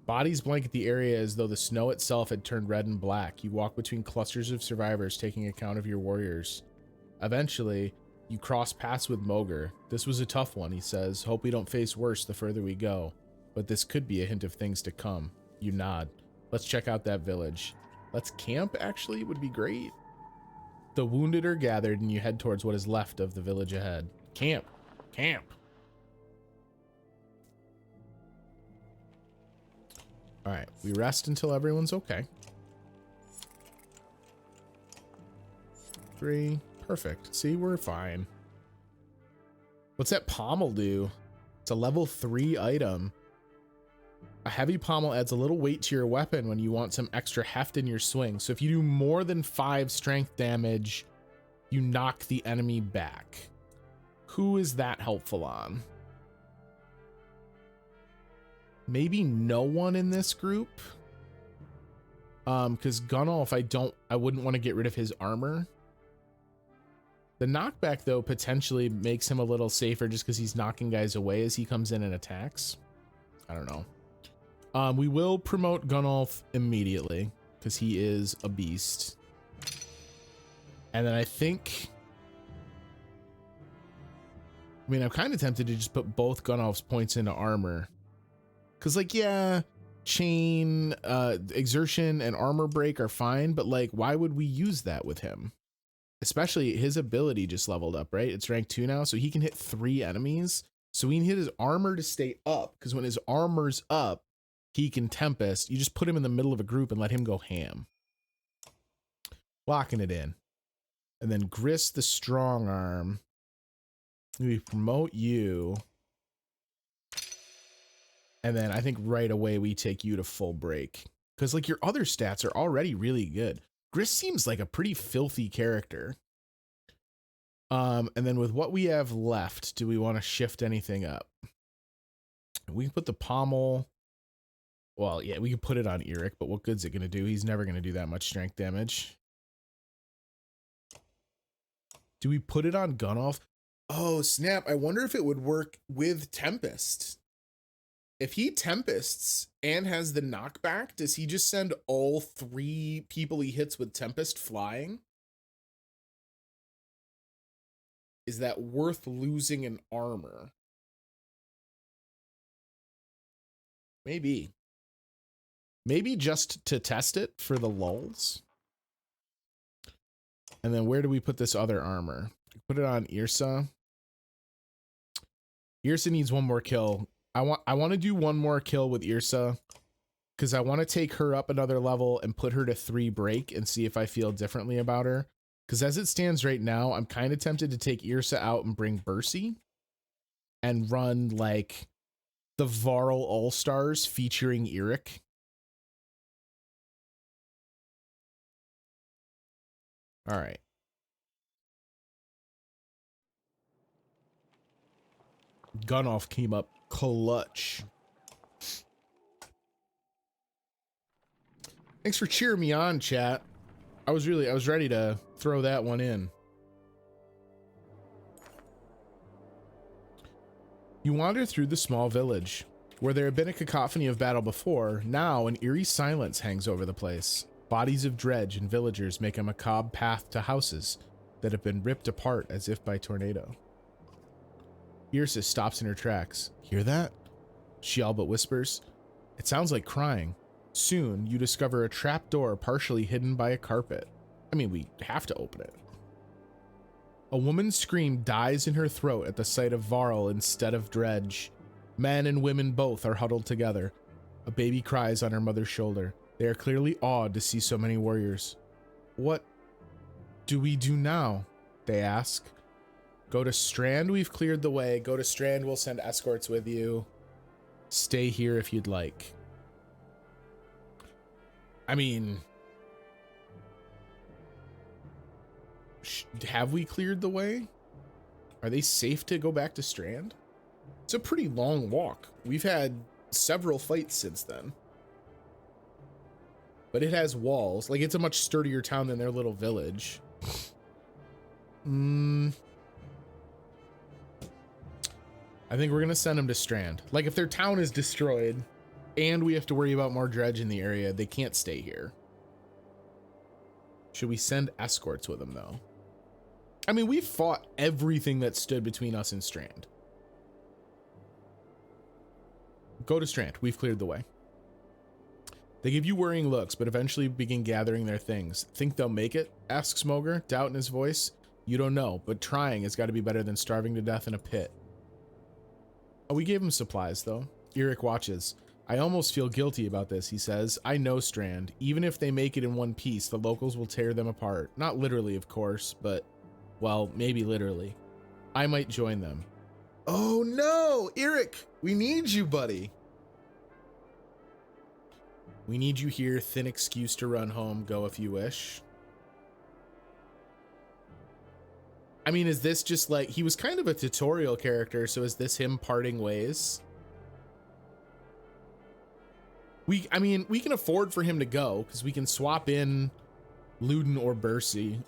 Bodies blanket the area as though the snow itself had turned red and black. You walk between clusters of survivors, taking account of your warriors. Eventually, you cross paths with Moger. This was a tough one, he says. Hope we don't face worse the further we go. But this could be a hint of things to come. You nod. Let's check out that village. Let's camp, actually, would be great. The wounded are gathered, and you head towards what is left of the village ahead. Camp. Camp. All right, we rest until everyone's okay. 3. Perfect. See, we're fine. What's that pommel do? It's a level 3 item. A heavy pommel adds a little weight to your weapon when you want some extra heft in your swing. So if you do more than 5 strength damage, you knock the enemy back. Who is that helpful on? Maybe no one in this group. Because Gunnulf, I wouldn't want to get rid of his armor. The knockback, though, potentially makes him a little safer just because he's knocking guys away as he comes in and attacks. I don't know. We will promote Gunnulf immediately because he is a beast. And then I think... I mean, I'm kind of tempted to just put both Gunnulf's points into armor. Because, like, yeah, chain, exertion, and armor break are fine, but, like, why would we use that with him? Especially his ability just leveled up, right? It's rank 2 now, so he can hit 3 enemies. So we can hit his armor to stay up, because when his armor's up, he can Tempest. You just put him in the middle of a group and let him go ham. Locking it in. And then Gris the Strong Arm. We promote you. And then I think right away we take you to full break. Because, like, your other stats are already really good. Gris seems like a pretty filthy character. And then with what we have left, do we want to shift anything up? We can put the pommel... Well, yeah, we can put it on Eric, but what good's it going to do? He's never going to do that much strength damage. Do we put it on Gunnulf? Oh, snap. I wonder if it would work with Tempest. If he Tempests and has the knockback, does he just send all 3 people he hits with Tempest flying? Is that worth losing an armor? Maybe. Maybe just to test it for the lulz. And then where do we put this other armor? Put it on Yrsa. Yrsa needs one more kill. I want to do one more kill with Yrsa because I want to take her up another level and put her to 3 break and see if I feel differently about her. Because as it stands right now, I'm kind of tempted to take Yrsa out and bring Bercy and run like the Varl All-Stars featuring Eric. All right. Gunnulf came up clutch. Thanks for cheering me on, chat. I was ready to throw that one in. You wander through the small village. Where there had been a cacophony of battle before, now an eerie silence hangs over the place. Bodies of dredge and villagers make a macabre path to houses that have been ripped apart as if by tornado. Yrsa stops in her tracks. Hear that? She all but whispers. It sounds like crying. Soon, you discover a trap door partially hidden by a carpet. I mean, we have to open it. A woman's scream dies in her throat at the sight of Varl instead of dredge. Men and women both are huddled together. A baby cries on her mother's shoulder. They are clearly awed to see so many warriors. What do we do now? They ask. Go to Strand, we've cleared the way. Go to Strand, we'll send escorts with you. Stay here if you'd like. I mean... have we cleared the way? Are they safe to go back to Strand? It's a pretty long walk. We've had several fights since then. But it has walls. Like, it's a much sturdier town than their little village. I think we're gonna send them to Strand. Like, if their town is destroyed, And we have to worry about more dredge in the area. They can't stay here. Should we send escorts with them, though? I mean, we fought everything that stood between us and Strand. Go to Strand. We've cleared the way. They give you worrying looks, but eventually begin gathering their things. Think they'll make it? Asks Smoger, doubt in his voice. You don't know, but trying has got to be better than starving to death in a pit. Oh, we gave him supplies, though. Eric watches. I almost feel guilty about this, he says. I know Strand. Even if they make it in one piece, the locals will tear them apart. Not literally, of course, but, well, maybe literally. I might join them. Oh no, Eric, we need you, buddy. We need you here. Thin excuse to run home. Go if you wish. I mean, is this just like, he was kind of a tutorial character, so is this him parting ways? I mean, we can afford for him to go because we can swap in Luden or Bercy.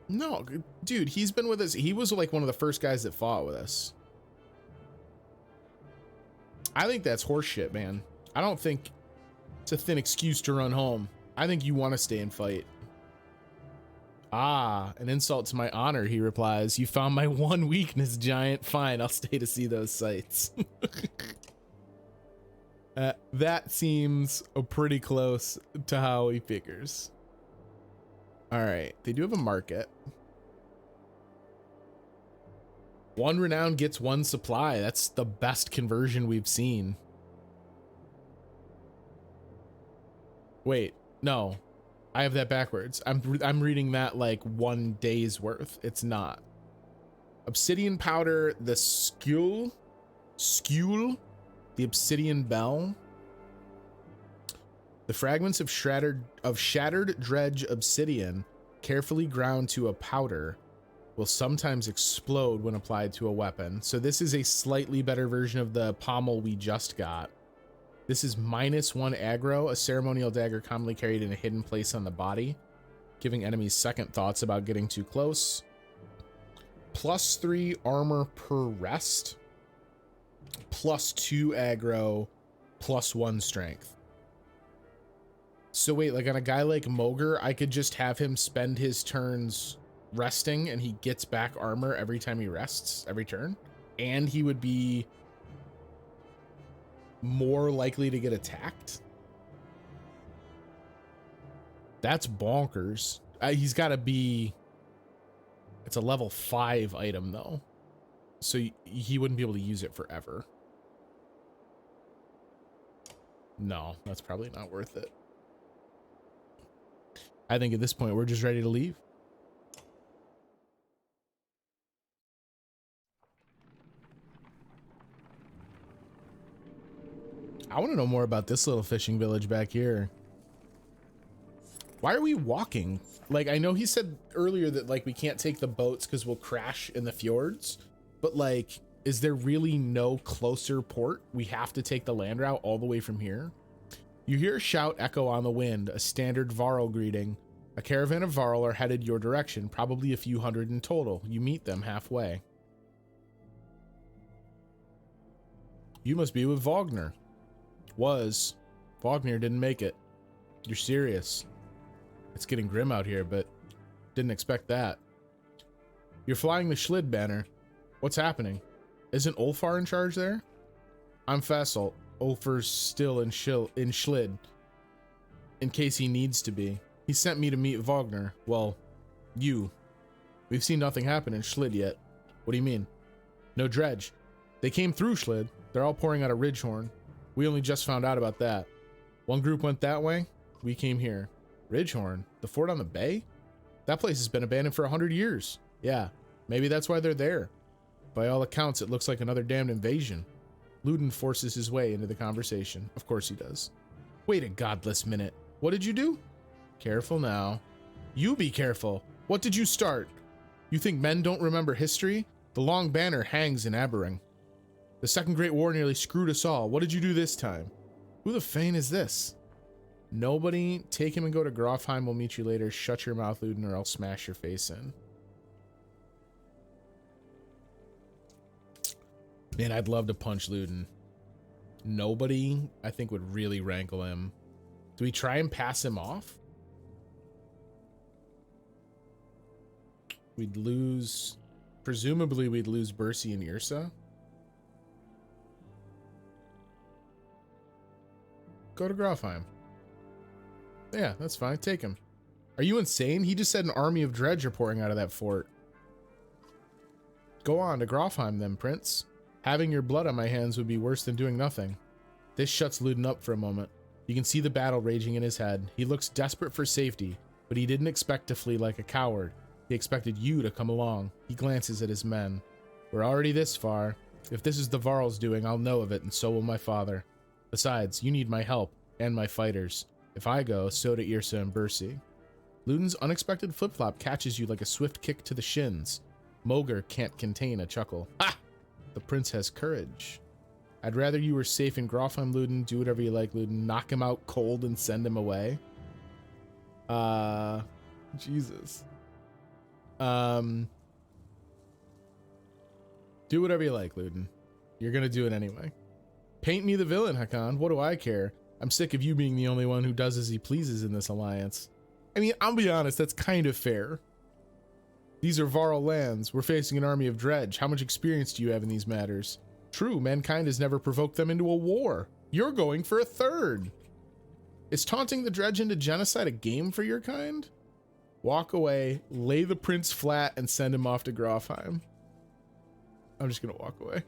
No, dude, he's been with us. He was like one of the first guys that fought with us. I think that's horseshit, man. I don't think it's a thin excuse to run home. I think you want to stay and fight. Ah, an insult to my honor, he replies. You found my one weakness, Giant. Fine, I'll stay to see those sights. That seems pretty close to how he figures. All right, they do have a market. One renown gets one supply. That's the best conversion we've seen. Wait, no. I have that backwards. I'm reading that like 1 day's worth. It's not. Obsidian powder, the skule, the obsidian bell. The fragments of shattered dredge obsidian, carefully ground to a powder, will sometimes explode when applied to a weapon. So this is a slightly better version of the pommel we just got. This is -1 aggro, a ceremonial dagger commonly carried in a hidden place on the body, giving enemies second thoughts about getting too close. +3 armor per rest, +2 aggro, +1 strength. So wait, like on a guy like Moger, I could just have him spend his turns resting and he gets back armor every time he rests, every turn, and he would be more likely to get attacked. That's bonkers. He's got to be, it's a level 5 item though, so he wouldn't be able to use it forever. No, that's probably not worth it. I think at this point we're just ready to leave. I want to know more about this little fishing village back here. Why are we walking? Like, I know he said earlier that like we can't take the boats because we'll crash in the fjords, but like, is there really no closer port? We have to take the land route all the way from here. You hear a shout echo on the wind, a standard Varl greeting. A caravan of Varl are headed your direction, probably a few hundred in total. You meet them halfway. You must be with Wagner. Was. Wagner didn't make it. You're serious. It's getting grim out here, but didn't expect that. You're flying the Schlid banner. What's happening? Isn't Ulfar in charge there? I'm Fassel. Ulfar's still in Schlid. In case he needs to be. He sent me to meet Wagner. Well, you. We've seen nothing happen in Schlid yet. What do you mean? No dredge. They came through Schlid. They're all pouring out of Ridgehorn. We only just found out about that. One group went that way. We came here. Ridgehorn? The fort on the bay? That place has been abandoned for 100 years. Yeah, maybe that's why they're there. By all accounts, it looks like another damned invasion. Luden forces his way into the conversation. Of course he does. Wait a godless minute. What did you do? Careful now. You be careful. What did you start? You think men don't remember history? The long banner hangs in Aberring. The Second Great War nearly screwed us all. What did you do this time? Who the fane is this? Nobody. Take him and go to Grofheim. We'll meet you later. Shut your mouth, Luden, or I'll smash your face in. Man, I'd love to punch Luden. Nobody, I think, would really rankle him. Do we try and pass him off? We'd lose... Presumably, we'd lose Bercy and Yrsa. Go to Grofheim. Yeah, that's fine. Take him. Are you insane? He just said an army of dredge are pouring out of that fort. Go on to Grofheim then, Prince. Having your blood on my hands would be worse than doing nothing. This shuts Luden up for a moment. You can see the battle raging in his head. He looks desperate for safety, but he didn't expect to flee like a coward. He expected you to come along. He glances at his men. We're already this far. If this is the Varl's doing, I'll know of it, and so will my father. Besides, you need my help, and my fighters. If I go, so do Yrsa and Bercy. Luden's unexpected flip-flop catches you like a swift kick to the shins. Moger can't contain a chuckle. Ha! The prince has courage. I'd rather you were safe in Grofheim, Luden. Do whatever you like, Luden. Knock him out cold and send him away. Jesus. Do whatever you like, Luden. You're gonna do it anyway. Paint me the villain, Hakan. What do I care? I'm sick of you being the only one who does as he pleases in this alliance. I mean, I'll be honest, that's kind of fair. These are Varl lands. We're facing an army of dredge. How much experience do you have in these matters? True, mankind has never provoked them into a war. You're going for a third. Is taunting the dredge into genocide a game for your kind? Walk away, lay the prince flat, and send him off to Grofheim. I'm just gonna walk away.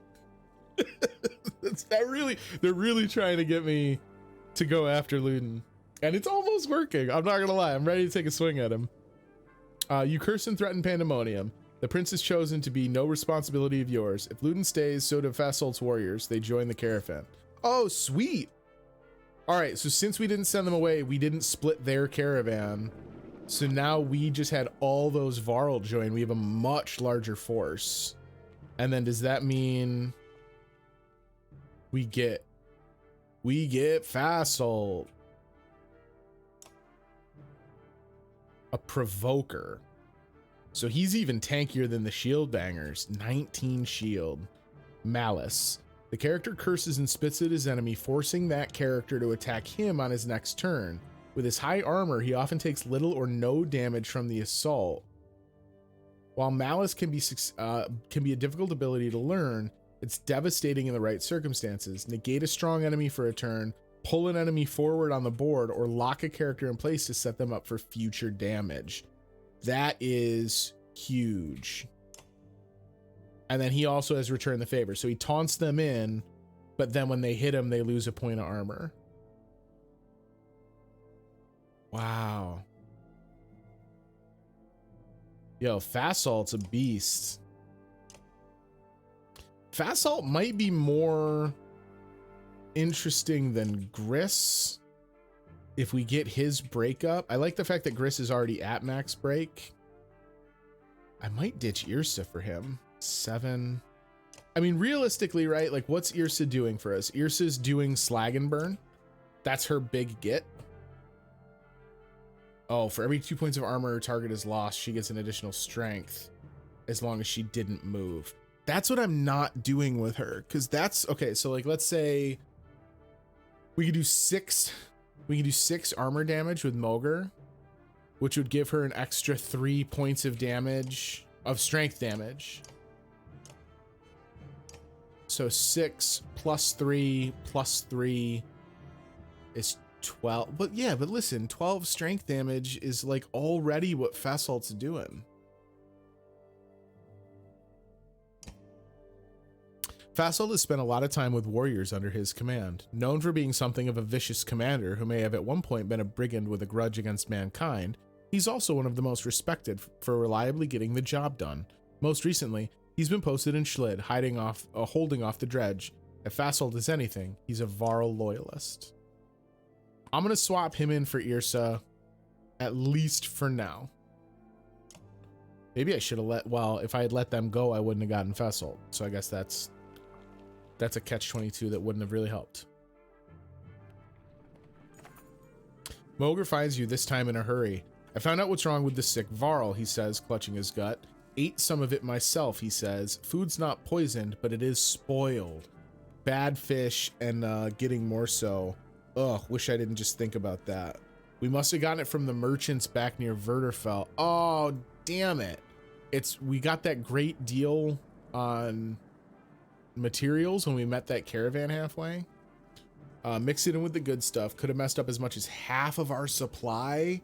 They're really trying to get me to go after Luden. And it's almost working. I'm not gonna lie. I'm ready to take a swing at him. You curse and threaten pandemonium. The prince has chosen to be no responsibility of yours. If Luden stays, so do Fasolt's warriors. They join the caravan. Oh, sweet. All right, so since we didn't send them away, we didn't split their caravan. So now we just had all those Varl join. We have a much larger force. And then does that mean we get Fasolt? A provoker. So he's even tankier than the shield bangers. 19 shield. Malice. The character curses and spits at his enemy, forcing that character to attack him on his next turn. With his high armor, he often takes little or no damage from the assault. While Malice can be a difficult ability to learn, it's devastating in the right circumstances. Negate a strong enemy for a turn, pull an enemy forward on the board, or lock a character in place to set them up for future damage. That is huge. And then he also has Return the Favor. So he taunts them in, but then when they hit him, they lose a point of armor. Wow. Yo, Fasolt's a beast. Fasolt might be more interesting than Gris if we get his breakup. I like the fact that Gris is already at max break. I might ditch Yrsa for him. 7. I mean, realistically, right? Like, what's Yrsa doing for us? Yrsa's doing slag and burn. That's her big get. Oh, for every 2 points of armor her target is lost, she gets an additional strength as long as she didn't move. That's what I'm not doing with her, because that's okay. So like, let's say we could do 6 armor damage with Moger, which would give her an extra 3 points of damage, of strength damage. So 6 plus 3 is 12. But yeah, but listen, 12 strength damage is like already what Fasolt's doing. Fasolt has spent a lot of time with warriors under his command. Known for being something of a vicious commander who may have at one point been a brigand with a grudge against mankind, he's also one of the most respected for reliably getting the job done. Most recently, he's been posted in Schlid, holding off the dredge. If Fasolt is anything, he's a Varl loyalist. I'm going to swap him in for Yrsa, at least for now. Maybe I should have if I had let them go, I wouldn't have gotten Fasolt. So I guess that's a catch-22 that wouldn't have really helped. Moger finds you this time in a hurry. I found out what's wrong with the sick Varl, he says, clutching his gut. Ate some of it myself, he says. Food's not poisoned, but it is spoiled. Bad fish and getting more so. Ugh, wish I didn't just think about that. We must have gotten it from the merchants back near Verterfell. Oh, damn it. We got that great deal on materials when we met that caravan halfway. Mix it in with the good stuff. Could have messed up as much as half of our supply.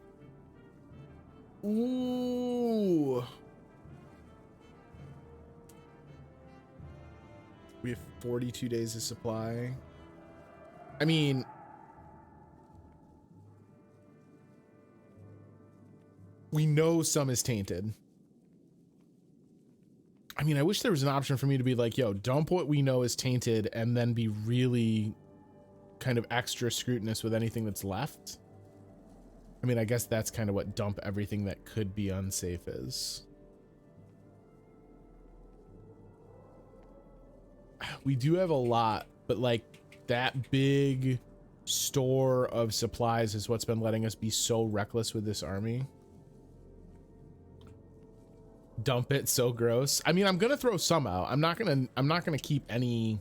Ooh. We have 42 days of supply. I mean, we know some is tainted. I mean, I wish there was an option for me to be like, yo, dump what we know is tainted and then be really kind of extra scrutinous with anything that's left. I mean, I guess that's kind of what dump everything that could be unsafe is. We do have a lot, but like that big store of supplies is what's been letting us be so reckless with this army. Dump it, so gross. I mean, I'm gonna throw some out. I'm not gonna keep any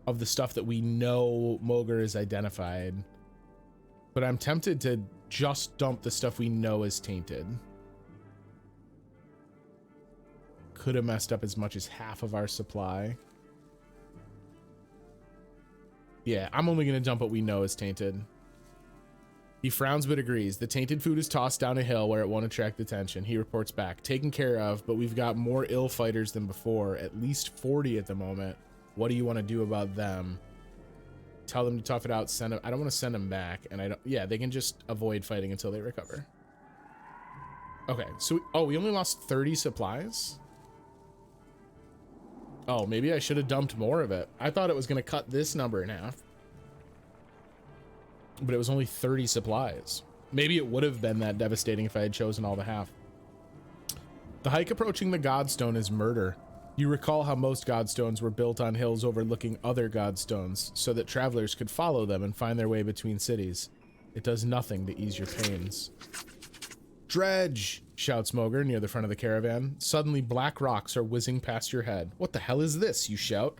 of the stuff that we know Moger is identified, but I'm tempted to just dump the stuff we know is tainted. Could have messed up as much as half of our supply. Yeah, I'm only gonna dump what we know is tainted. He frowns but agrees. The tainted food is tossed down a hill where it won't attract attention. He reports back. Taken care of, but we've got more ill fighters than before. At least 40 at the moment. What do you want to do about them? Tell them to tough it out. Send them. I don't want to send them back. And I don't. Yeah, they can just avoid fighting until they recover. Okay, so we only lost 30 supplies? Oh, maybe I should have dumped more of it. I thought it was going to cut this number in half. But it was only 30 supplies. Maybe it would have been that devastating if I had chosen all the half. The hike approaching the Godstone is murder. You recall how most Godstones were built on hills overlooking other Godstones, so that travelers could follow them and find their way between cities. It does nothing to ease your pains. Dredge, shouts Moger near the front of the caravan. Suddenly black rocks are whizzing past your head. What the hell is this, you shout.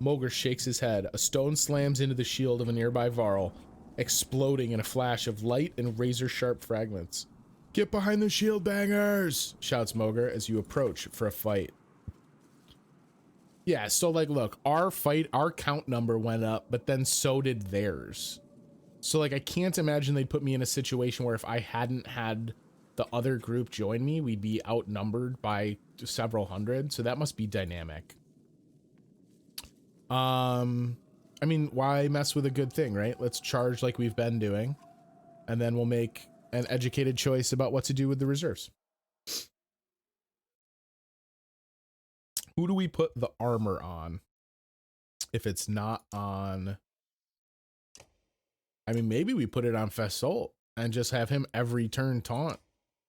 Moger shakes his head. A stone slams into the shield of a nearby Varl, exploding in a flash of light and razor-sharp fragments. Get behind the shield bangers, shouts Moger as you approach for a fight. Yeah, so like, look, our count number went up, but then so did theirs. So like, I can't imagine they'd put me in a situation where if I hadn't had the other group join me, we'd be outnumbered by several hundred. So that must be dynamic. I mean, why mess with a good thing, right? Let's charge like we've been doing, and then we'll make an educated choice about what to do with the reserves. Who do we put the armor on? If it's not on... I mean, maybe we put it on Fasolt and just have him every turn taunt,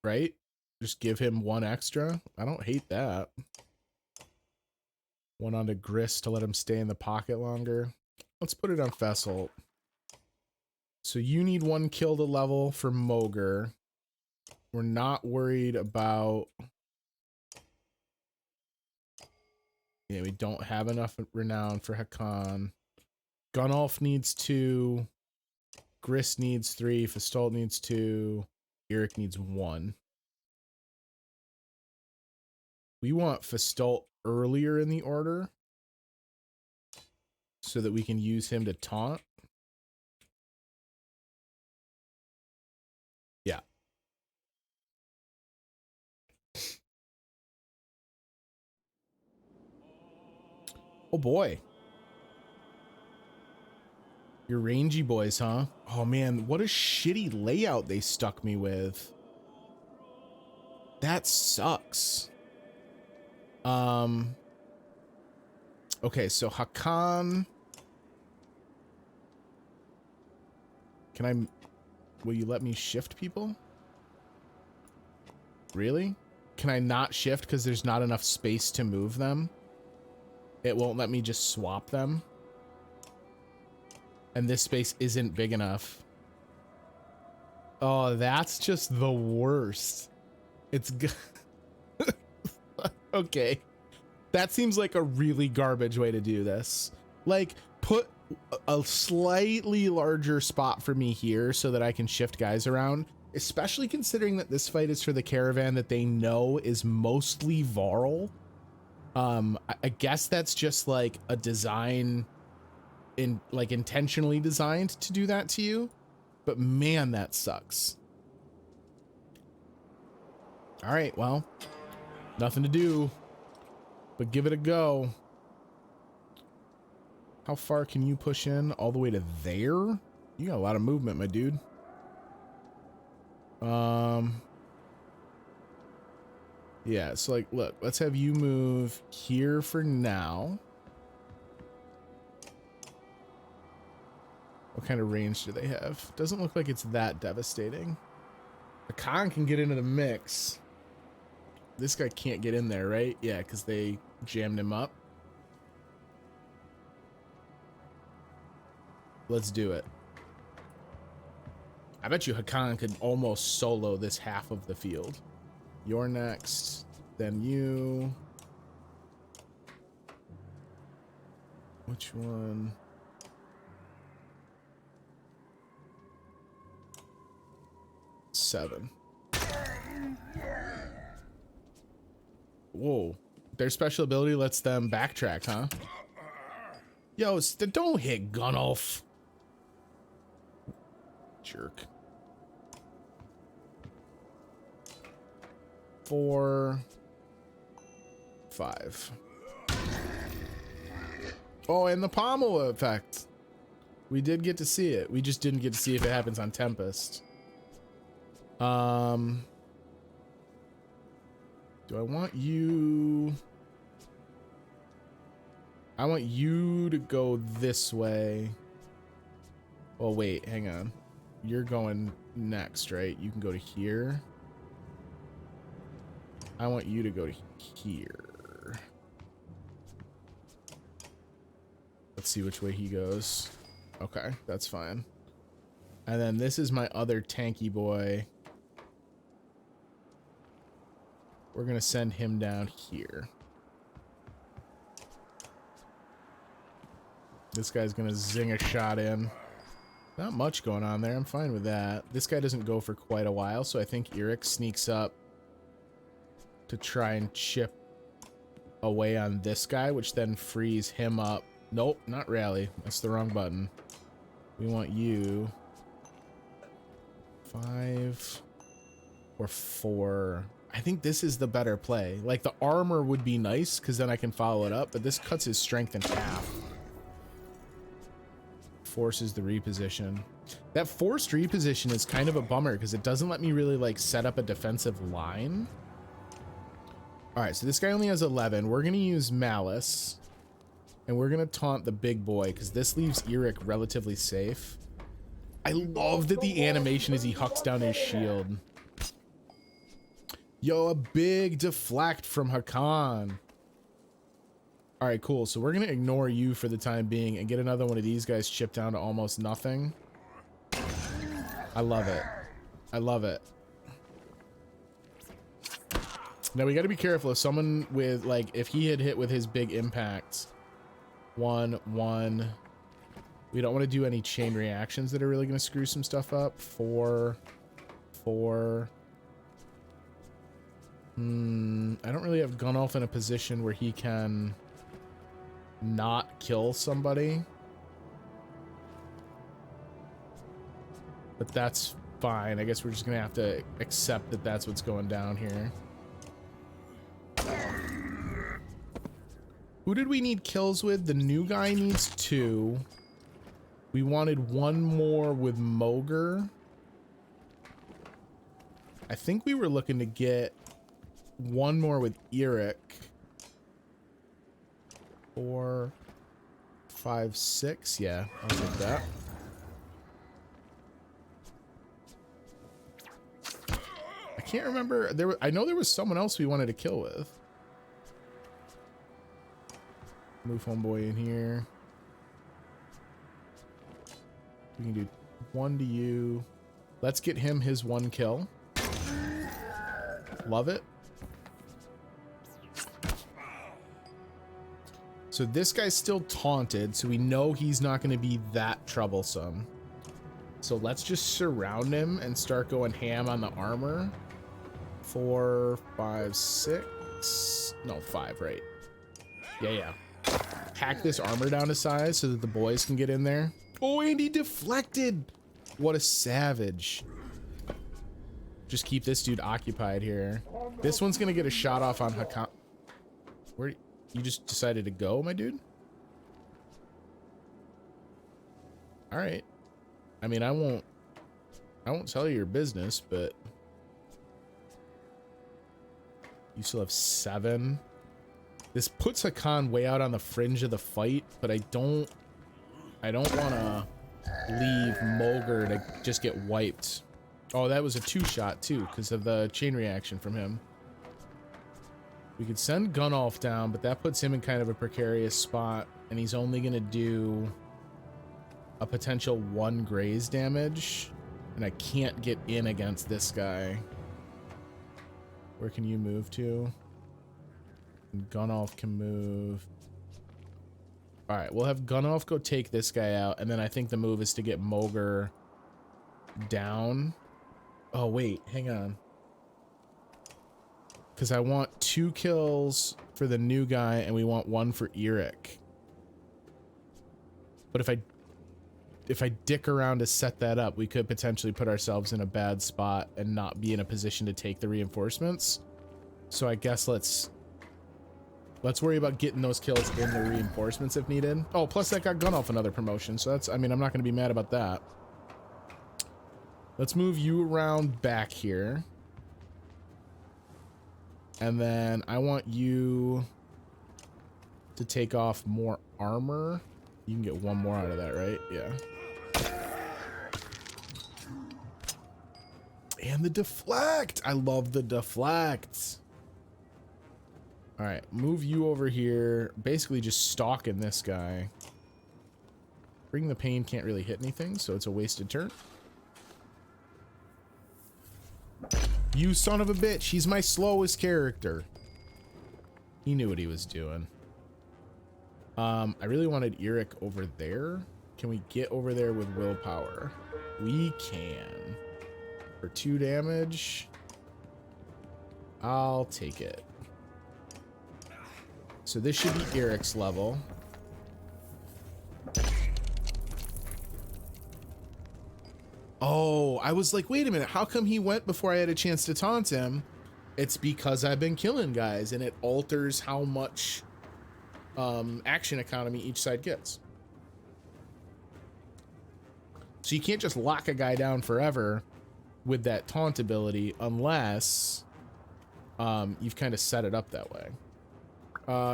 right? Just give him one extra. I don't hate that. One onto Grist to let him stay in the pocket longer. Let's put it on Fasolt. So you need one kill to level for Moger. We're not worried about... Yeah, we don't have enough renown for Hakan. Gunolf needs 2. Grist needs 3. Fastolt needs 2. Eric needs 1. We want Fastolt earlier in the order so that we can use him to taunt. Yeah. Oh boy. You're rangy boys, huh? Oh man, what a shitty layout they stuck me with. That sucks. Okay, so Hakan. Will you let me shift people? Really? Can I not shift because there's not enough space to move them? It won't let me just swap them? And this space isn't big enough. Oh, that's just the worst. It's good. Okay. That seems like a really garbage way to do this. Like, put a slightly larger spot for me here so that I can shift guys around, especially considering that this fight is for the caravan that they know is mostly Varl. I guess that's just like a design like intentionally designed to do that to you, but man, that sucks. All right, well, nothing to do but give it a go. How far can you push in? All the way to there? You got a lot of movement, my dude. Yeah, so like, look, let's have you move here for now. What kind of range do they have? Doesn't look like it's that devastating. The Khan can get into the mix. This guy can't get in there, right? Yeah, because they jammed him up. Let's do it. I bet you Hakan could almost solo this half of the field. You're next, then you. Which one? Seven. Whoa. Their special ability lets them backtrack, huh? Yo, don't hit Gunnulf. Jerk. 4, 5. Oh, and the pommel effect. We did get to see it. We just didn't get to see if it happens on Tempest. Do I want you? I want you to go this way. Oh, wait, hang on. You're going next, right? You can go to here. I want you to go to here. Let's see which way he goes. Okay, that's fine. And then this is my other tanky boy. We're gonna send him down here. This guy's gonna zing a shot in. Not much going on there. I'm fine with that. This guy doesn't go for quite a while, so I think Eric sneaks up to try and chip away on this guy, which then frees him up. Nope, not rally. That's the wrong button. We want you 5 or 4. I think this is the better play. Like, the armor would be nice because then I can follow it up, but this cuts his strength in half. Forces the reposition. That forced reposition is kind of a bummer because it doesn't let me really like set up a defensive line. All right, so this guy only has 11. We're gonna use Malice and we're gonna taunt the big boy because this leaves Eric relatively safe. I love that the animation as he hucks down his shield. Yo, a big deflect from Hakan. All right, cool. So we're going to ignore you for the time being and get another one of these guys chipped down to almost nothing. I love it. I love it. Now we got to be careful if someone with like, if he had hit with his big impacts, 1, 1, we don't want to do any chain reactions that are really going to screw some stuff up. 4, 4. I don't really have Gunnulf in a position where he can not kill somebody, but that's fine. I guess we're just gonna have to accept that that's what's going down here. Who did we need kills with? The new guy needs 2. We wanted 1 more with Mogre. I think we were looking to get 1 more with Eric. 4, 5, 6. Yeah, I'll take that. I can't remember. I know there was someone else we wanted to kill with. Move homeboy in here. We can do 1 to you. Let's get him his 1 kill. Love it. So this guy's still taunted, so we know he's not going to be that troublesome. So let's just surround him and start going ham on the armor. 4, 5, 6. No, 5, right? Yeah. Hack this armor down to size so that the boys can get in there. Oh, and he deflected. What a savage. Just keep this dude occupied here. This one's gonna get a shot off on Hakan. Where you just decided to go, my dude? All right. I mean, I won't tell you your business, but you still have 7. This puts Hakan way out on the fringe of the fight, but I don't want to leave Mulger to just get wiped. Oh, that was a 2-shot too, because of the chain reaction from him. We could send Gunnulf down, but that puts him in kind of a precarious spot, and he's only going to do a potential 1 graze damage, and I can't get in against this guy. Where can you move to? And Gunnulf can move. All right, we'll have Gunnulf go take this guy out, and then I think the move is to get Mulger down. Oh, wait, hang on. Because I want 2 kills for the new guy, and we want 1 for Eric. But if I dick around to set that up, we could potentially put ourselves in a bad spot and not be in a position to take the reinforcements. So I guess let's worry about getting those kills in the reinforcements if needed. Oh, plus that got Gunnulf another promotion, so that's, I mean, I'm not going to be mad about that. Let's move you around back here. And then I want you to take off more armor. You can get 1 more out of that, right? Yeah. And the deflect. I love the deflect. All right, move you over here. Basically just stalking this guy. Bring the pain can't really hit anything, so it's a wasted turn. You son of a bitch. He's my slowest character. He knew what he was doing. I really wanted Eric over there. Can we get over there with willpower? We can. For 2 damage. I'll take it. So this should be Eric's level. Oh, I was like, wait a minute. How come he went before I had a chance to taunt him? It's because I've been killing guys, and it alters how much action economy each side gets. So you can't just lock a guy down forever with that taunt ability unless you've kind of set it up that way.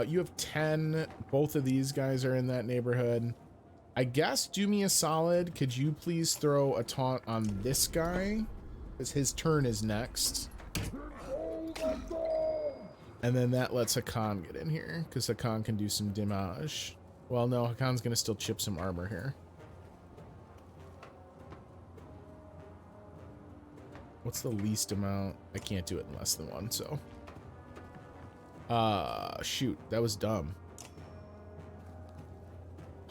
You have 10. Both of these guys are in that neighborhood. I guess do me a solid. Could you please throw a taunt on this guy? Because his turn is next. And then that lets Hakan get in here, because Hakan can do some damage. Well, no, Hakan's going to still chip some armor here. What's the least amount? I can't do it in less than 1, so. Shoot, that was dumb.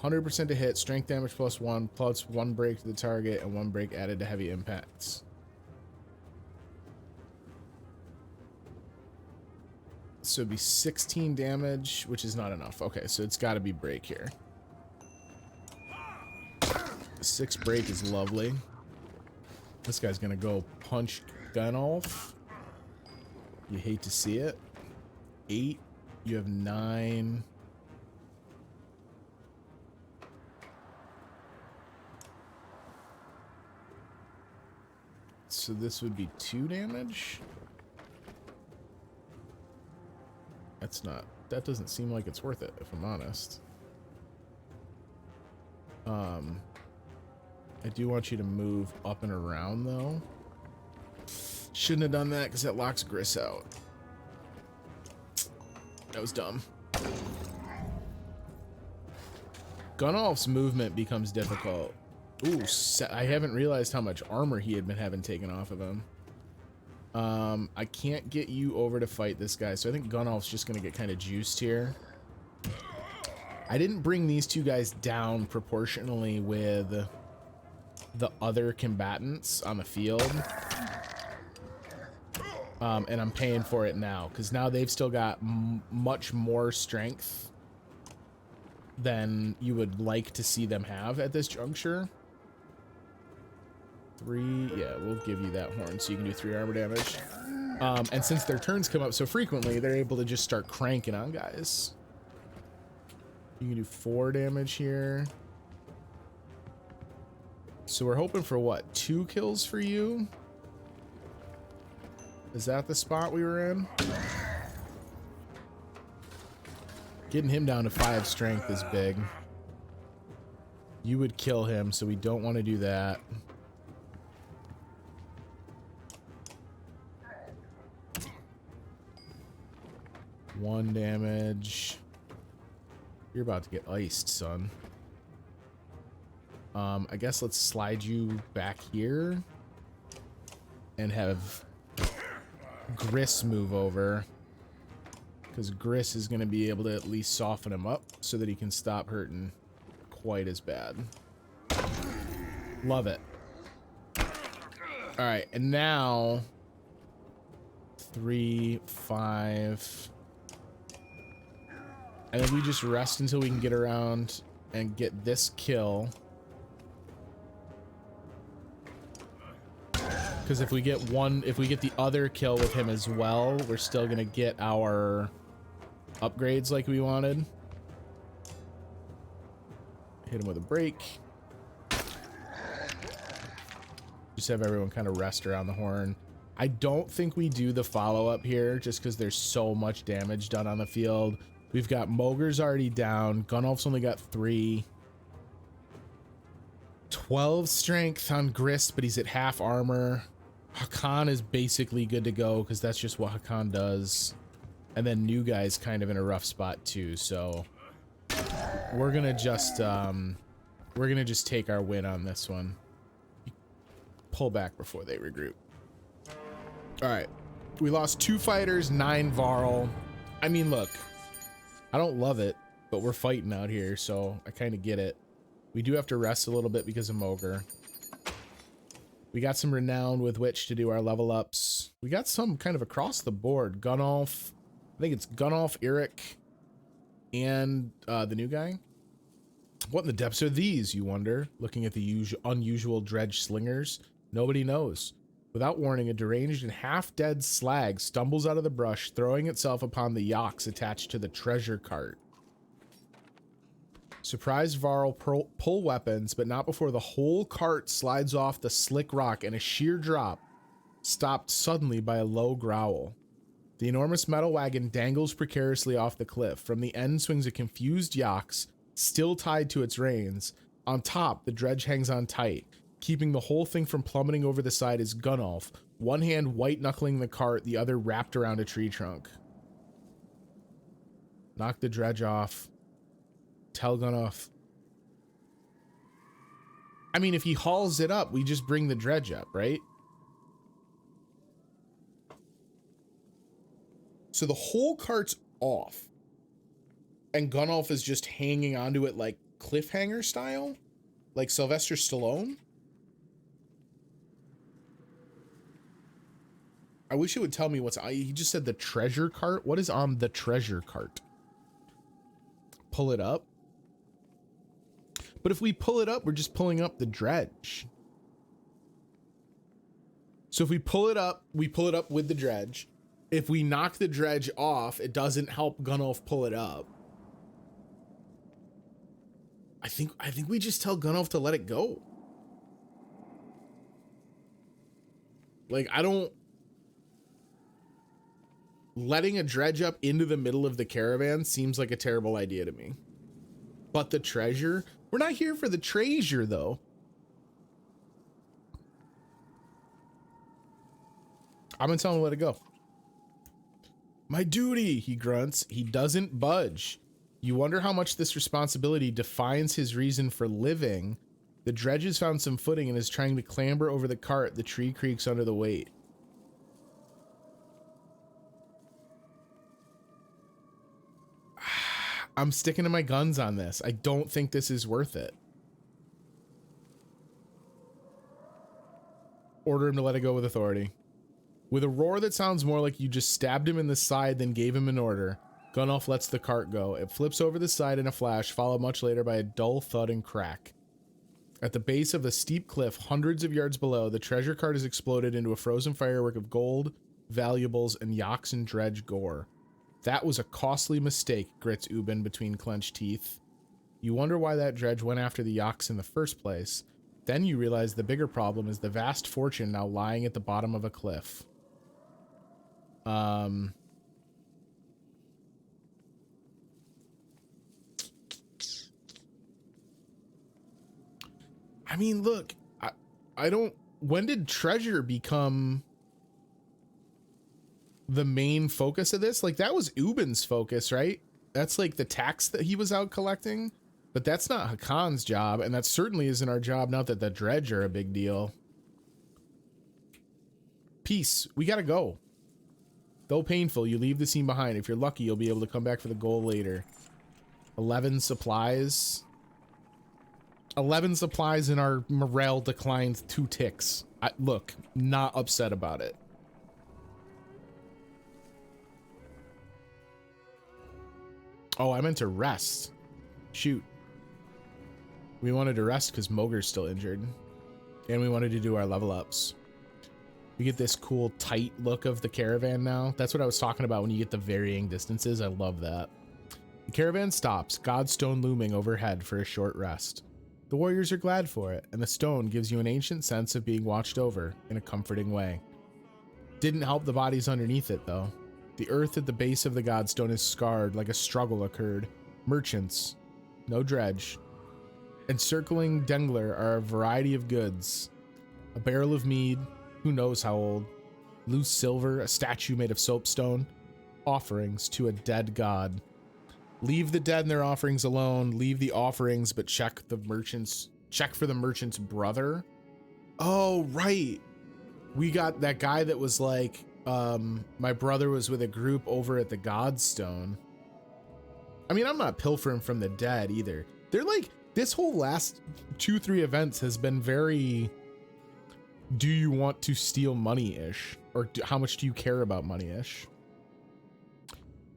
100% to hit, strength damage +1, plus 1 break to the target, and 1 break added to heavy impacts. So it'd be 16 damage, which is not enough. Okay, so it's got to be break here. 6 break is lovely. This guy's gonna go punch Gunnulf. You hate to see it. 8. You have 9. So this would be 2 damage. That doesn't seem like it's worth it, if I'm honest. I do want you to move up and around though. Shouldn't have done that because that locks Gris out. That was dumb. Gunnulf's movement becomes difficult. Ooh, I haven't realized how much armor he had been having taken off of him. I can't get you over to fight this guy, so I think Gunnulf's just gonna get kind of juiced here. I didn't bring these two guys down proportionally with the other combatants on the field. And I'm paying for it now, because now they've still got much more strength than you would like to see them have at this juncture. 3, yeah, we'll give you that horn so you can do 3 armor damage. And since their turns come up so frequently, they're able to just start cranking on guys. You can do 4 damage here. So we're hoping for what, 2 kills for you? Is that the spot we were in? Getting him down to 5 strength is big. You would kill him, so we don't want to do that. One damage. You're about to get iced, son. I guess let's slide you back here and have Gris move over, because Gris is going to be able to at least soften him up so that he can stop hurting quite as bad. Love it. All right, and now 3, 5. And then we just rest until we can get around and get this kill. Because if we get the other kill with him as well, we're still gonna get our upgrades like we wanted. Hit him with a break. Just have everyone kind of rest around the horn. I don't think we do the follow-up here just because there's so much damage done on the field. We've got Mogur's already down. Gunnulf's only got 3. 12 strength on Grist, but he's at half armor. Hakan is basically good to go because that's just what Hakan does. And then new guy's kind of in a rough spot too, so we're gonna just take our win on this one. Pull back before they regroup. All right, we lost 2 fighters, 9 Varl. I mean, look, I don't love it, but we're fighting out here, so I kind of get it. We do have to rest a little bit because of Mogur. We got some renown with which to do our level ups. We got some kind of across the board. Gunnulf, I think it's Gunnulf, Eric, and the new guy. What in the depths are these, you wonder? Looking at the unusual dredge slingers. Nobody knows. Without warning, a deranged and half-dead slag stumbles out of the brush, throwing itself upon the yaks attached to the treasure cart. Surprised Varl pull weapons, but not before the whole cart slides off the slick rock and a sheer drop, stopped suddenly by a low growl. The enormous metal wagon dangles precariously off the cliff. From the end swings a confused yaks, still tied to its reins. On top, the dredge hangs on tight. Keeping the whole thing from plummeting over the side is Gunnulf, one hand white-knuckling the cart, the other wrapped around a tree trunk. Knock the dredge off. Tell Gunnulf. I mean, if he hauls it up, we just bring the dredge up, right? So the whole cart's off. And Gunnulf is just hanging onto it like cliffhanger style? Like Sylvester Stallone? I wish it would tell me what's... He just said the treasure cart. What is on the treasure cart? Pull it up. But if we pull it up, we're just pulling up the dredge. So if we pull it up, we pull it up with the dredge. If we knock the dredge off, it doesn't help Gunnulf pull it up. I think we just tell Gunnulf to let it go. Like, I don't... Letting a dredge up into the middle of the caravan seems like a terrible idea to me. But the treasure? We're not here for the treasure, though. I'm gonna tell him to let it go. My duty, he grunts. He doesn't budge. You wonder how much this responsibility defines his reason for living. The dredge has found some footing and is trying to clamber over the cart. The tree creaks under the weight. I'm sticking to my guns on this. I don't think this is worth it. Order him to let it go with authority. With a roar that sounds more like you just stabbed him in the side than gave him an order, Gunnulf lets the cart go. It flips over the side in a flash, followed much later by a dull thud and crack. At the base of a steep cliff, hundreds of yards below, the treasure cart has exploded into a frozen firework of gold, valuables, and Yox and Dredge gore. That was a costly mistake, grits Ubin between clenched teeth. You wonder why that Dredge went after the Yox in the first place. Then you realize the bigger problem is the vast fortune now lying at the bottom of a cliff. I mean, look, I don't... When did treasure become the main focus of this? Like, that was Ubin's focus, right? That's like the tax that he was out collecting. But that's not Hakan's job, and that certainly isn't our job now that the Dredge are a big deal. Peace. We gotta go. Though painful, you leave the scene behind. If you're lucky, you'll be able to come back for the goal later. 11 supplies. 11 supplies and our morale declines 2 ticks. Look, not upset about it. Oh, I meant to rest. Shoot. We wanted to rest because Moger's still injured. And we wanted to do our level ups. We get this cool tight look of the caravan now. That's what I was talking about when you get the varying distances. I love that. The caravan stops, Godstone looming overhead for a short rest. The warriors are glad for it, and the stone gives you an ancient sense of being watched over in a comforting way. Didn't help the bodies underneath it, though. The earth at the base of the Godstone is scarred like a struggle occurred. Merchants, no Dredge. Encircling Dengler are a variety of goods. A barrel of mead, who knows how old, loose silver, a statue made of soapstone, offerings to a dead god. Leave the dead and their offerings alone, leave the offerings, but check for the merchant's brother. Oh, right. We got that guy that was like, my brother was with a group over at the Godstone. I mean, I'm not pilfering from the dead either. They're like, this whole last 2-3 events has been very, do you want to steal money-ish? Or how much do you care about money-ish?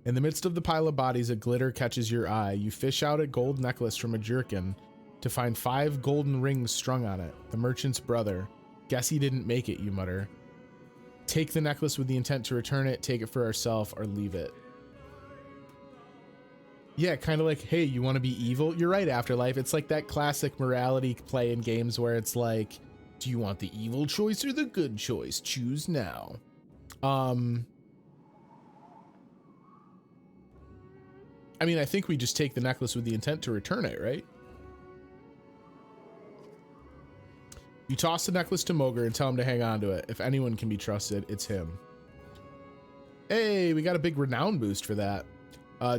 In the midst of the pile of bodies, a glitter catches your eye. You fish out a gold necklace from a jerkin to find 5 golden rings strung on it. The merchant's brother. Guess he didn't make it, you mutter. Take the necklace with the intent to return it, take it for ourselves, or leave it. Yeah, kind of like, hey, you want to be evil? You're right, Afterlife. It's like that classic morality play in games where it's like, do you want the evil choice or the good choice? Choose now. I mean, I think we just take the necklace with the intent to return it, right? You toss the necklace to Moger and tell him to hang on to it. If anyone can be trusted, it's him. Hey, we got a big renown boost for that.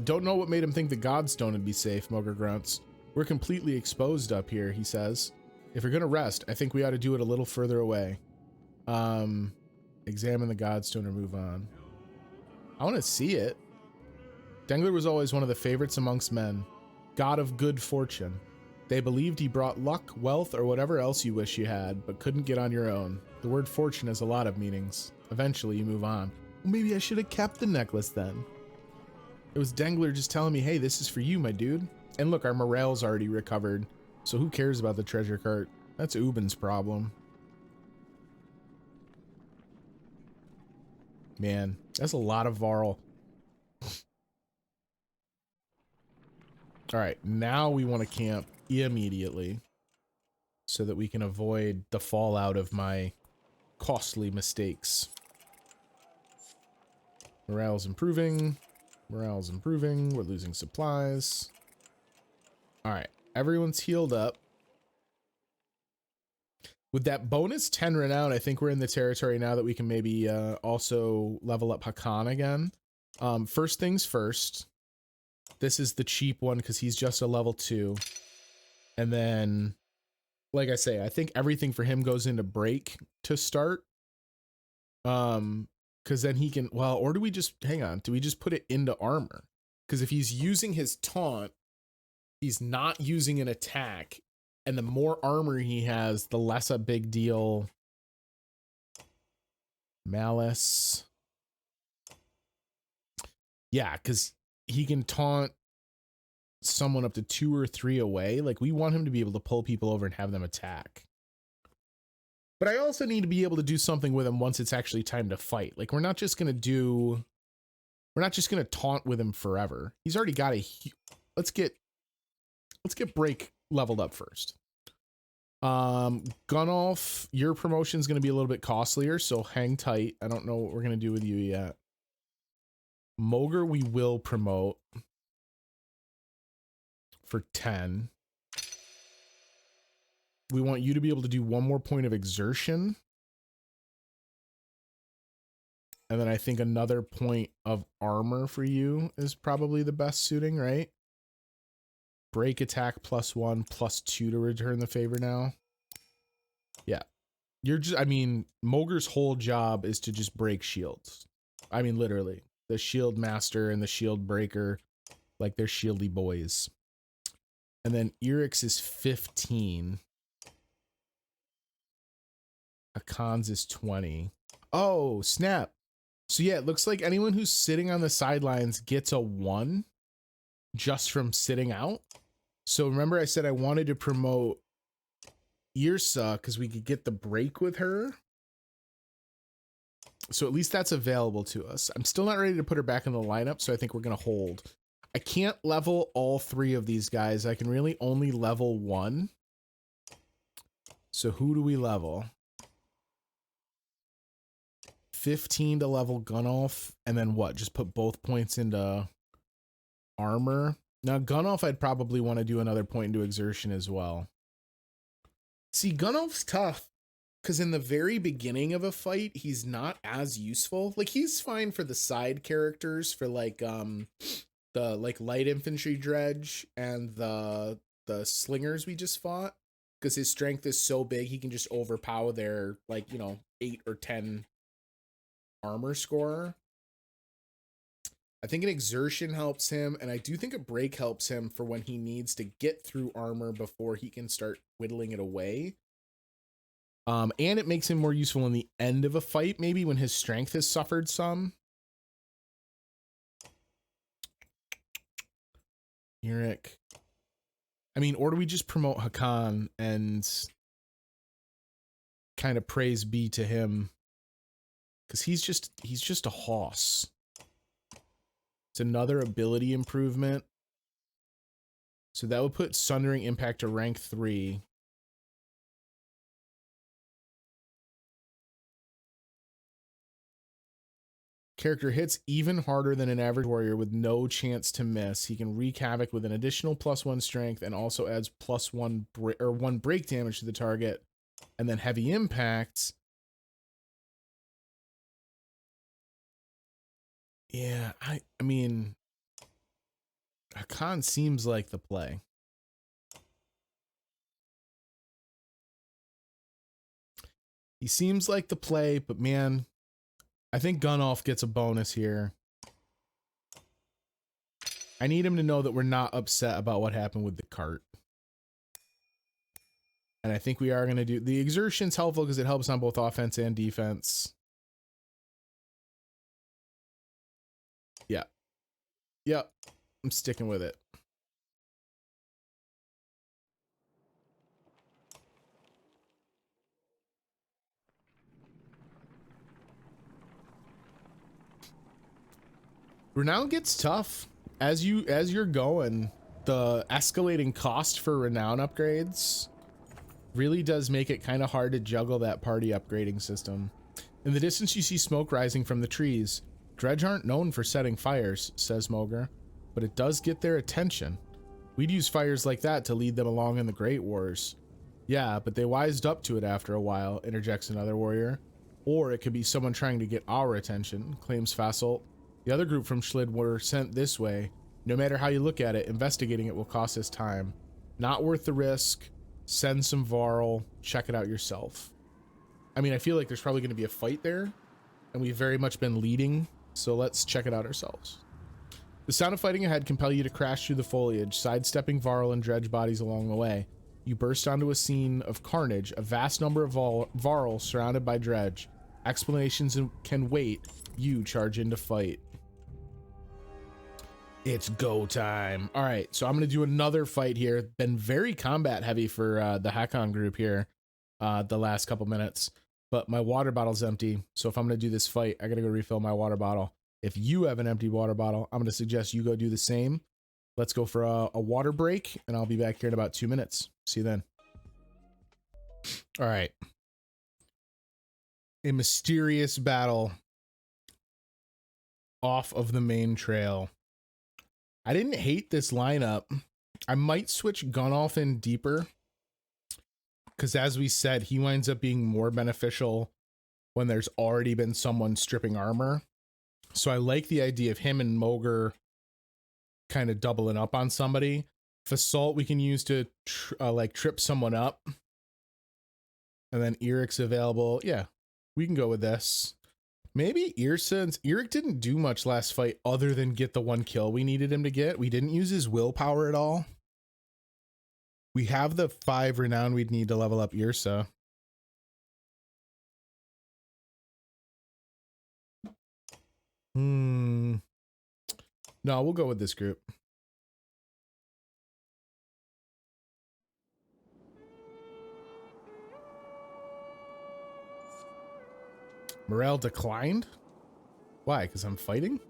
Don't know what made him think the Godstone would be safe, Moger grunts. We're completely exposed up here, he says. If you're gonna rest, I think we ought to do it a little further away. Examine the Godstone or move on. I want to see it. Dengler was always one of the favorites amongst men. God of good fortune. They believed he brought luck, wealth, or whatever else you wish you had, but couldn't get on your own. The word fortune has a lot of meanings. Eventually, you move on. Well, maybe I should have kept the necklace then. It was Dengler just telling me, hey, this is for you, my dude. And look, our morale's already recovered, so who cares about the treasure cart? That's Ubin's problem. Man, that's a lot of Varl. All right, now we want to camp immediately so that we can avoid the fallout of my costly mistakes. Morale's improving. Morale's improving. We're losing supplies. All right, everyone's healed up. With that bonus 10 renown, I think we're in the territory now that we can maybe also level up Hakan again. First things first. This is the cheap one because he's just a level 2. And then, like I say, I think everything for him goes into break to start. Because then he can, well, or do we just, hang on, do we just put it into armor? Because if he's using his taunt, he's not using an attack. And the more armor he has, the less a big deal. Malice. Yeah, because he can taunt someone up to 2 or 3 away. Like, we want him to be able to pull people over and have them attack. But I also need to be able to do something with him once it's actually time to fight. Like, we're not just going to taunt with him forever. He's already got let's get Break leveled up first. Gunnolf, your promotion's going to be a little bit costlier, so hang tight. I don't know what we're going to do with you yet. Moger, we will promote for 10. We want you to be able to do 1 more point of exertion. And then I think another point of armor for you is probably the best suiting, right? Break attack +1, +2 to return the favor now. Yeah. I mean, Moger's whole job is to just break shields. I mean, literally. The shield master and the shield breaker, like, they're shieldy boys. And then Eric's is 15. Hakan's is 20. Oh, snap. So yeah, it looks like anyone who's sitting on the sidelines gets a 1 just from sitting out. So remember I said I wanted to promote Yrsa because we could get the break with her. So at least that's available to us. I'm still not ready to put her back in the lineup, so I think we're going to hold. I can't level all 3 of these guys. I can really only level 1. So who do we level? 15 to level Gunnolf, and then what? Just put both points into armor. Now, Gunnolf, I'd probably want to do another point into exertion as well. See, Gunnolf's tough, because in the very beginning of a fight, he's not as useful. Like, he's fine for the side characters, for, like, the, like, light infantry dredge and the slingers we just fought, because his strength is so big, he can just overpower their, like, you know, 8 or 10 armor scorer. I think an exertion helps him, and I do think a break helps him for when he needs to get through armor before he can start whittling it away. And it makes him more useful in the end of a fight, maybe when his strength has suffered some. Eric. I mean, or do we just promote Hakan and kind of praise be to him? Because he's just a hoss. It's another ability improvement. So that would put Sundering Impact to rank 3. Character hits even harder than an average warrior with no chance to miss. He can wreak havoc with an additional +1 strength and also adds +1 1 break damage to the target. And then heavy impacts. Yeah, I mean, Hakan seems like the play. He seems like the play, but man, I think Gunnolf gets a bonus here. I need him to know that we're not upset about what happened with the cart. And I think we are going to do... The exertion's helpful because it helps on both offense and defense. Yeah. Yep. I'm sticking with it. Renown gets tough. As you're going, the escalating cost for renown upgrades really does make it kind of hard to juggle that party upgrading system. In the distance you see smoke rising from the trees. Dredge aren't known for setting fires, says Moger, but it does get their attention. We'd use fires like that to lead them along in the Great Wars. Yeah, but they wised up to it after a while, interjects another warrior. Or it could be someone trying to get our attention, claims Fassalt. The other group from Schlid were sent this way. No matter how you look at it, investigating it will cost us time. Not worth the risk. Send some Varl. Check it out yourself. I mean, I feel like there's probably going to be a fight there, and we've very much been leading, so let's check it out ourselves. The sound of fighting ahead compel you to crash through the foliage, sidestepping Varl and Dredge bodies along the way. You burst onto a scene of carnage, a vast number of Varl surrounded by Dredge. Explanations can wait. You charge in to fight. It's go time. All right, so I'm going to do another fight here. Been very combat heavy for the Hakon group here the last couple minutes, but my water bottle's empty. So if I'm going to do this fight, I got to go refill my water bottle. If you have an empty water bottle, I'm going to suggest you go do the same. Let's go for a water break, and I'll be back here in about 2 minutes. See you then. All right. A mysterious battle off of the main trail. I didn't hate this lineup. I might switch Gunnulf in deeper, because as we said, he winds up being more beneficial when there's already been someone stripping armor. So I like the idea of him and Mogr kind of doubling up on somebody. Assault we can use to like trip someone up. And then Eric's available. Yeah, we can go with this. Maybe since Eric didn't do much last fight other than get the 1 kill we needed him to get. We didn't use his willpower at all. We have the 5 renown we'd need to level up Yrsa. No, we'll go with this group. Morale declined? Why? Because I'm fighting?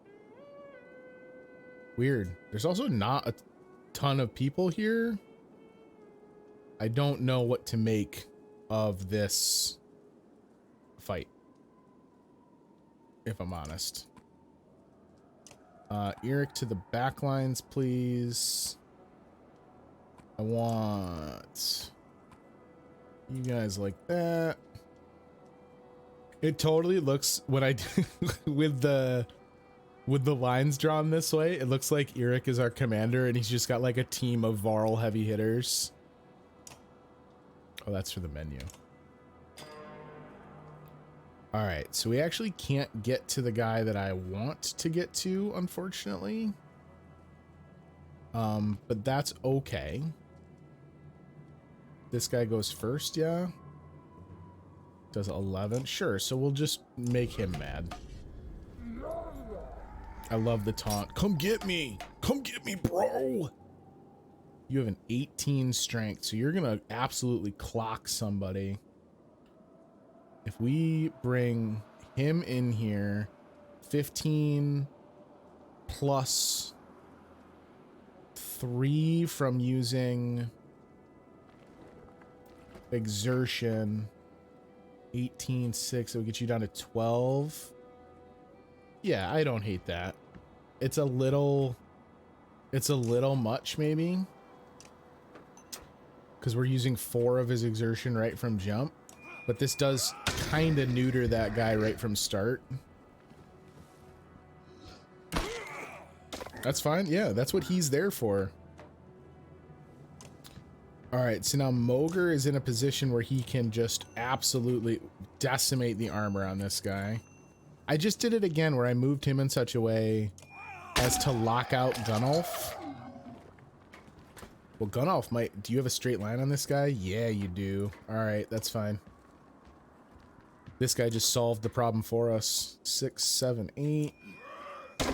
Weird. There's also not a ton of people here. I don't know what to make of this fight, if I'm honest. Eric to the back lines, please. I want you guys like that. It totally looks, when I with the lines drawn this way, it looks like Eric is our commander and he's just got like a team of Varl heavy hitters. Oh, that's for the menu. All right, so we actually can't get to the guy that I want to get to, unfortunately. But that's okay. This guy goes first, yeah. Does 11, sure. So we'll just make him mad. I love the taunt. Come get me, bro. You have an 18 strength, so you're gonna absolutely clock somebody. If we bring him in here, 15 plus 3 from using exertion, 18, 6, it'll get you down to 12. Yeah, I don't hate that. It's a little much maybe, because we're using 4 of his exertion right from jump. But this does kind of neuter that guy right from start. That's fine. Yeah, that's what he's there for. All right, so now Mogr is in a position where he can just absolutely decimate the armor on this guy. I just did it again where I moved him in such a way as to lock out Gunnulf. Well, Gunnulf might... Do you have a straight line on this guy? Yeah, you do. All right, that's fine. This guy just solved the problem for us. 6, 7, 8.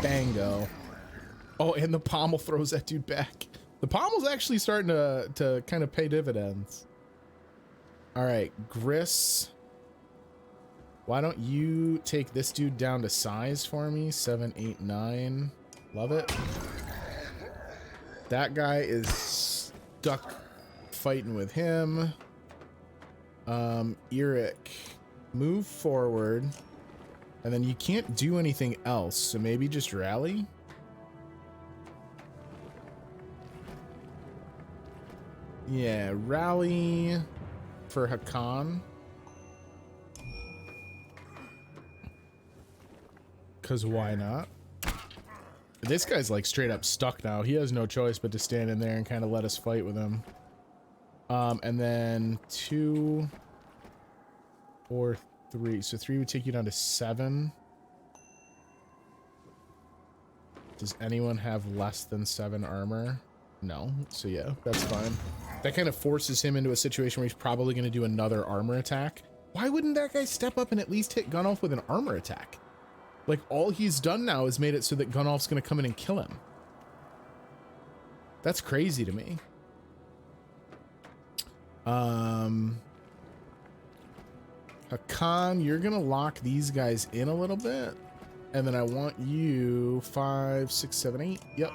Bango. Oh, and the pommel throws that dude back. The pommel's actually starting to kind of pay dividends. All right, Gris. Why don't you take this dude down to size for me? 7, 8, 9. Love it. That guy is stuck fighting with him. Eric, move forward. And then you can't do anything else, so maybe just rally? Yeah, rally for Hakan. Because why not? This guy's like straight up stuck now. He has no choice but to stand in there and kind of let us fight with him. And then 2, 4, 3. So 3 would take you down to 7. Does anyone have less than 7 armor? No. So yeah, that's fine. That kind of forces him into a situation where he's probably going to do another armor attack. Why wouldn't that guy step up and at least hit Gunnulf with an armor attack? Like, all he's done now is made it so that Gunnulf's going to come in and kill him. That's crazy to me. Hakan, you're going to lock these guys in a little bit. And then I want you 5, 6, 7, 8. Yep.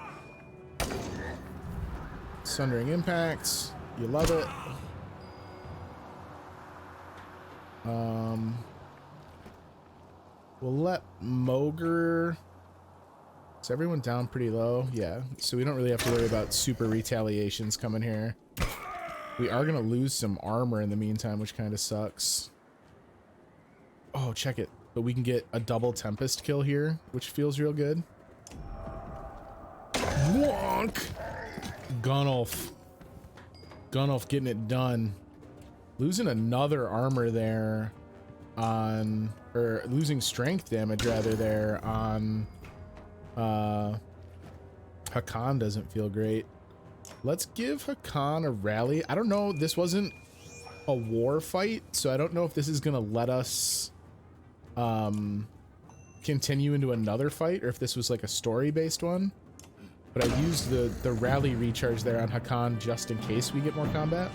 Sundering impacts. You love it. We'll let Moger. Is everyone down pretty low? Yeah. So we don't really have to worry about super retaliations coming here. We are going to lose some armor in the meantime, which kind of sucks. Oh, check it. But we can get a double Tempest kill here, which feels real good. Wonk! Gunnulf. Gunnulf getting it done. Losing another armor there on, or losing strength damage rather there on Hakan doesn't feel great. Let's give Hakan a rally. I don't know, this wasn't a war fight, so I don't know if this is gonna let us continue into another fight or if this was like a story based one. But I used the rally recharge there on Hakan just in case we get more combat.